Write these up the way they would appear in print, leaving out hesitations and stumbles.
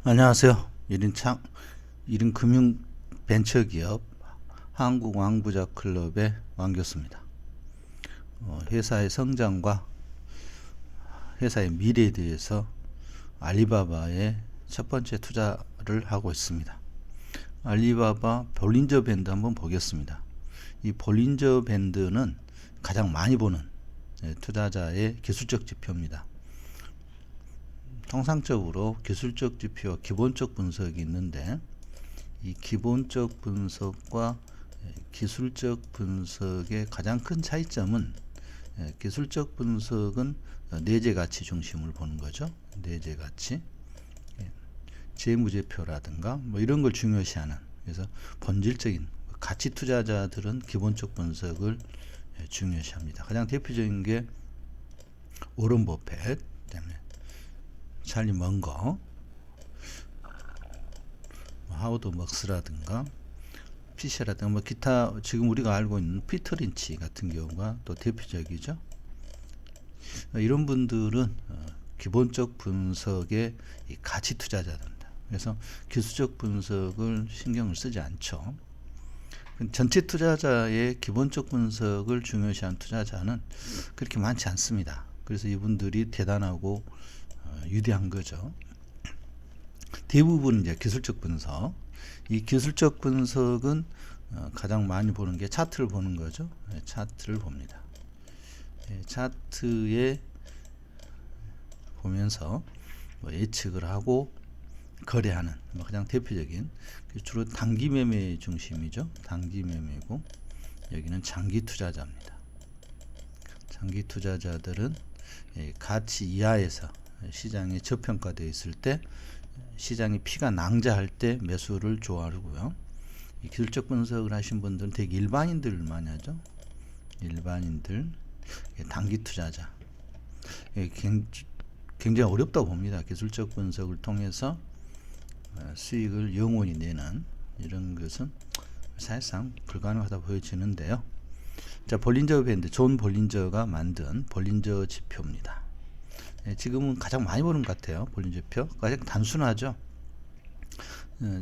안녕하세요. 1인 금융 벤처기업 한국왕부자클럽의 왕교수입니다. 회사의 성장과 회사의 미래에 대해서 알리바바의 첫 번째 투자를 하고 있습니다. 알리바바 볼린저 밴드 한번 보겠습니다. 이 볼린저 밴드는 가장 많이 보는 투자자의 기술적 지표입니다. 통상적으로 기술적 지표와 기본적 분석이 있는데, 이 기본적 분석과 기술적 분석의 가장 큰 차이점은, 기술적 분석은 내재 가치 중심을 보는 거죠. 내재 가치, 재무제표라든가 뭐 이런 걸 중요시하는, 그래서 본질적인 가치 투자자들은 기본적 분석을 중요시합니다. 가장 대표적인 게 워런 버핏, 그다음에 찰리 먼거, 하워드 먹스라든가 피셔라든가 뭐 기타 지금 우리가 알고 있는 피터 린치 같은 경우가 또 대표적이죠. 이런 분들은 기본적 분석의 가치 투자자입니다. 그래서 기술적 분석을 신경을 쓰지 않죠. 전체 투자자의 기본적 분석을 중요시한 투자자는 그렇게 많지 않습니다. 그래서 이분들이 대단하고 유대한 거죠. 대부분 이제 기술적 분석. 이 기술적 분석은 가장 많이 보는 게 차트를 보는 거죠. 차트를 봅니다. 차트에 보면서 뭐 예측을 하고 거래하는 뭐 가장 대표적인, 주로 단기 매매 중심이죠. 단기 매매고, 여기는 장기 투자자입니다. 장기 투자자들은 가치 이하에서 시장에 저평가되어 있을 때, 시장이 피가 낭자할 때 매수를 좋아하고요. 이 기술적 분석을 하신 분들은 되게 일반인들 많이 하죠. 일반인들, 단기 투자자. 굉장히 어렵다고 봅니다. 기술적 분석을 통해서 수익을 영원히 내는 이런 것은 사실상 불가능하다 보여지는데요. 자, 볼린저 밴드, 존 볼린저가 만든 볼린저 지표입니다. 지금은 가장 많이 보는 것 같아요. 볼린저 지표 가장 단순하죠.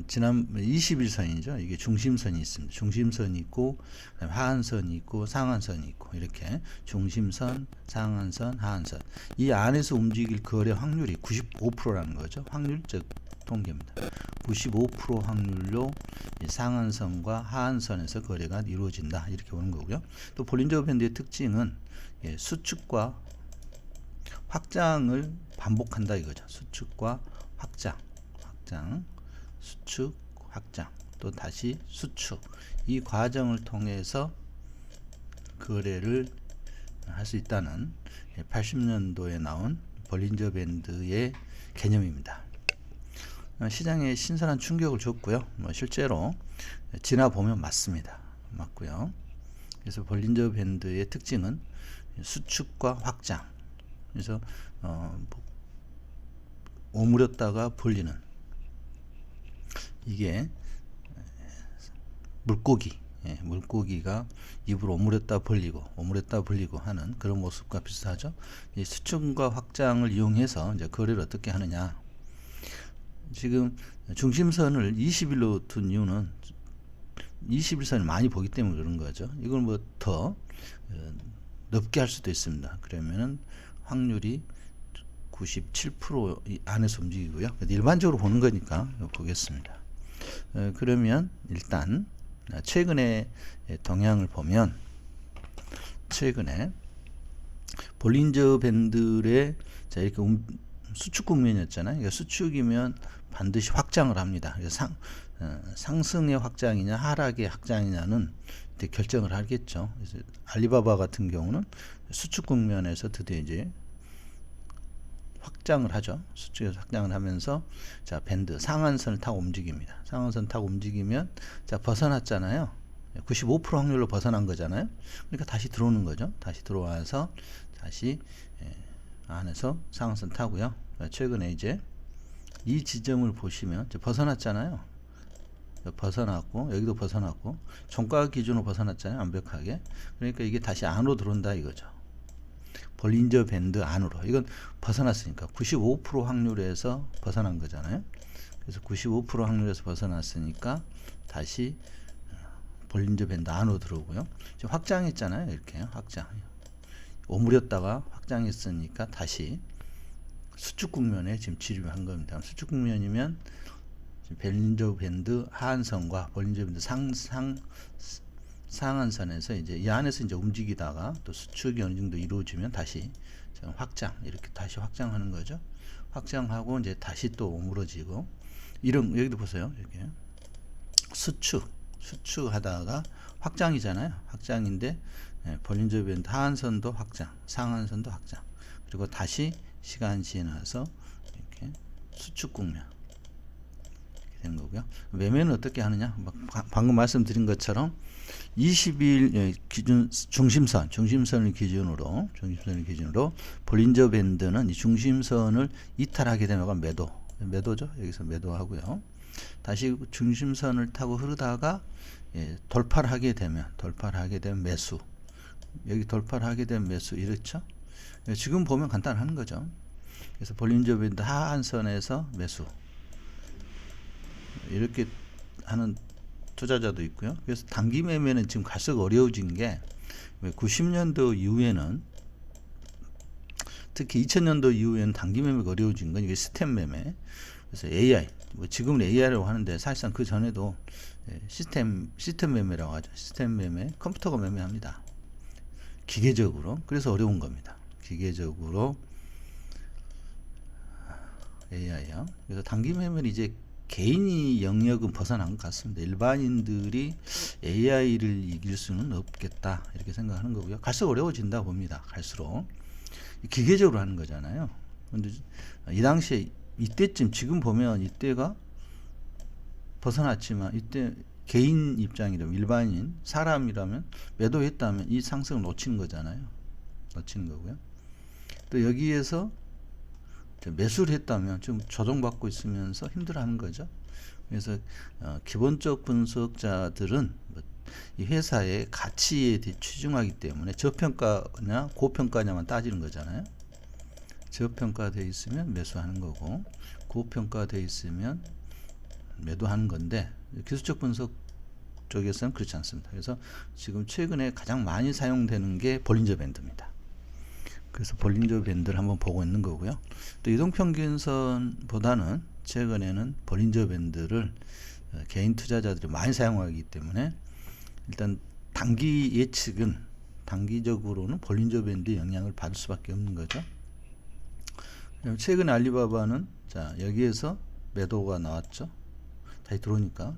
지난 21선이죠. 이게 중심선이 있습니다. 중심선이 있고, 하한선이 있고, 상한선이 있고, 이렇게 중심선, 상한선, 하한선. 이 안에서 움직일 거래 확률이 95%라는 거죠. 확률적 통계입니다. 95% 확률로 상한선과 하한선에서 거래가 이루어진다, 이렇게 보는 거고요. 또 볼린저 밴드의 특징은 수축과 확장을 반복한다 이거죠. 수축과 확장, 수축, 확장, 또 다시 수축, 이 과정을 통해서 거래를 할 수 있다는 80년도에 나온 볼린저 밴드의 개념입니다. 시장에 신선한 충격을 줬고요. 실제로 지나보면 맞고요. 그래서 볼린저 밴드의 특징은 수축과 확장, 그래서 오므렸다가 벌리는, 이게 물고기가 입으로 오므렸다 벌리고 하는 그런 모습과 비슷하죠. 이 수축과 확장을 이용해서 이제 거래를 어떻게 하느냐. 지금 중심선을 20일로 둔 이유는 21선을 많이 보기 때문에 그런 거죠. 이걸 뭐 더 넓게 할 수도 있습니다. 그러면은 확률이 97% 안에서 움직이고요. 일반적으로 보는 거니까 보겠습니다. 그러면 일단 최근의 동향을 보면, 최근에 볼린저 밴드의 이렇게 수축 국면이었잖아요. 그러니까 수축이면 반드시 확장을 합니다. 상승의 확장이냐 하락의 확장이냐는 결정을 하겠죠. 그래서 알리바바 같은 경우는 수축 국면에서 드디어 이제 확장을 하죠. 수축에서 확장을 하면서, 자, 밴드 상한선을 타고 움직입니다. 상한선 타고 움직이면, 자, 벗어났잖아요. 95% 확률로 벗어난 거잖아요. 그러니까 다시 들어오는 거죠. 다시 들어와서 다시 안에서 상한선 타고요. 최근에 이제 이 지점을 보시면 이제 벗어났잖아요. 벗어났고, 여기도 벗어났고, 종가 기준으로 벗어났잖아요. 완벽하게. 그러니까 이게 다시 안으로 들어온다 이거죠. 볼린저 밴드 안으로. 이건 벗어났으니까 95% 확률에서 벗어난 거잖아요. 그래서 95% 확률에서 벗어났으니까 다시 볼린저 밴드 안으로 들어오고요. 지금 확장했잖아요. 이렇게요. 확장. 오므렸다가 확장했으니까 다시 수축 국면에 지금 진입한 겁니다. 수축 국면이면 볼린저 밴드 하한선과 볼린저 밴드 상한선에서 이제 이 안에서 이제 움직이다가 또 수축이 어느 정도 이루어지면 다시 확장, 이렇게 다시 확장하는 거죠. 확장하고 이제 다시 또 오므러지고, 이런, 여기도 보세요. 이렇게 수축하다가 확장이잖아요. 확장인데 볼린저 밴드 하한선도 확장, 상한선도 확장, 그리고 다시 시간 지나서 이렇게 수축 국면 되는 거고요. 매매는 어떻게 하느냐? 방금 말씀드린 것처럼 20일 기준 중심선을 기준으로 볼린저 밴드는 이 중심선을 이탈하게 되면 매도죠. 여기서 매도하고요. 다시 중심선을 타고 흐르다가 돌파를 하게 되면 매수. 여기 돌파를 하게 되면 매수, 이렇죠. 지금 보면 간단한 거죠. 그래서 볼린저 밴드 하한선에서 매수, 이렇게 하는 투자자도 있고요. 그래서 단기 매매는 지금 갈수록 어려워진 게 90년도 이후에는, 특히 2000년도 이후에는 단기 매매가 어려워진 건 이게 시스템 매매. 그래서 AI, 지금은 AI라고 하는데 사실상 그 전에도 시스템 매매라고 하죠. 시스템 매매, 컴퓨터가 매매합니다. 기계적으로. 그래서 어려운 겁니다. 기계적으로 AI요. 그래서 단기 매매는 이제 개인이 영역은 벗어난 것 같습니다. 일반인들이 AI를 이길 수는 없겠다, 이렇게 생각하는 거고요. 갈수록 어려워진다 봅니다. 갈수록 기계적으로 하는 거잖아요. 근데 이 당시에 이때쯤, 지금 보면 이때가 벗어났지만, 이때 개인 입장이라면, 일반인 사람이라면 매도했다면 이 상승을 놓치는 거잖아요. 놓치는 거고요. 또 여기에서 매수를 했다면 좀 조정받고 있으면서 힘들어하는 거죠. 그래서 기본적 분석자들은 이 회사의 가치에 치중하기 때문에 저평가냐 고평가냐만 따지는 거잖아요. 저평가되어 있으면 매수하는 거고, 고평가되어 있으면 매도하는 건데, 기술적 분석 쪽에서는 그렇지 않습니다. 그래서 지금 최근에 가장 많이 사용되는 게 볼린저 밴드입니다. 그래서 볼린저 밴드를 한번 보고 있는 거고요. 또 이동평균선보다는 최근에는 볼린저 밴드를 개인 투자자들이 많이 사용하기 때문에, 일단 단기 예측은, 단기적으로는 볼린저 밴드의 영향을 받을 수밖에 없는 거죠. 최근에 알리바바는 자, 여기에서 매도가 나왔죠. 다시 들어오니까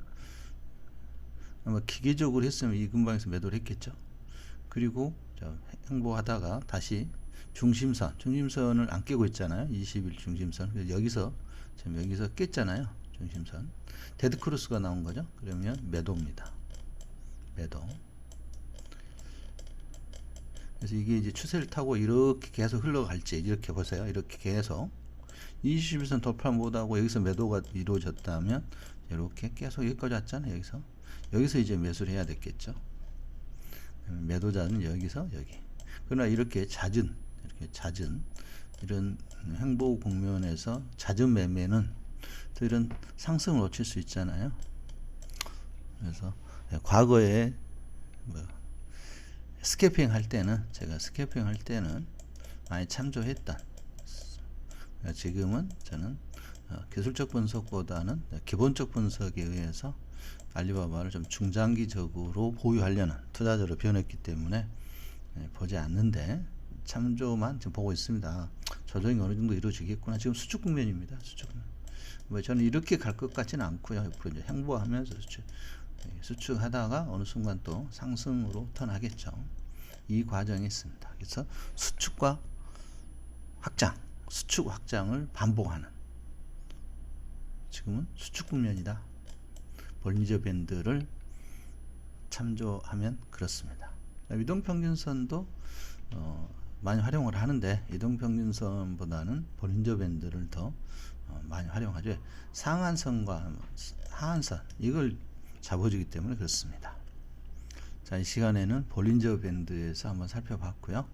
아마 기계적으로 했으면 이 근방에서 매도를 했겠죠. 그리고 행보하다가 다시 중심선을 안 깨고 있잖아요. 20일 중심선. 여기서 지금 여기서 깼잖아요. 중심선. 데드 크로스가 나온 거죠. 그러면 매도입니다. 매도. 그래서 이게 이제 추세를 타고 이렇게 계속 흘러갈지, 이렇게 보세요. 이렇게 계속 21선 돌파 못하고 여기서 매도가 이루어졌다면 이렇게 계속 여기까지 왔잖아요. 여기서 이제 매수를 해야 됐겠죠. 매도자는 여기서 여기. 그러나 이렇게 잦은 이런 행보 국면에서 잦은 매매는 또 이런 상승을 놓칠 수 있잖아요. 그래서 과거에 스캐핑 할 때는, 제가 스캐핑 할 때는 많이 참조했던, 지금은 저는 기술적 분석보다는 기본적 분석에 의해서 알리바바를 좀 중장기적으로 보유하려는 투자자로 변했기 때문에 보지 않는데 참조만 지금 보고 있습니다. 조정이 어느 정도 이루어지겠구나. 지금 수축 국면입니다. 수축 국면. 저는 이렇게 갈 것 같지는 않고요. 옆으로 이제 행보하면서 수축하다가 어느 순간 또 상승으로 턴하겠죠. 이 과정이 있습니다. 그래서 수축과 확장, 수축 확장을 반복하는, 지금은 수축 국면이다. 볼린저 밴드를 참조하면 그렇습니다. 이동평균선도 많이 활용을 하는데, 이동평균선보다는 볼린저 밴드를 더 많이 활용하죠. 상한선과 하한선, 이걸 잡아주기 때문에 그렇습니다. 자, 이 시간에는 볼린저 밴드에서 한번 살펴봤고요.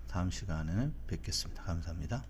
다음 시간에는 뵙겠습니다. 감사합니다.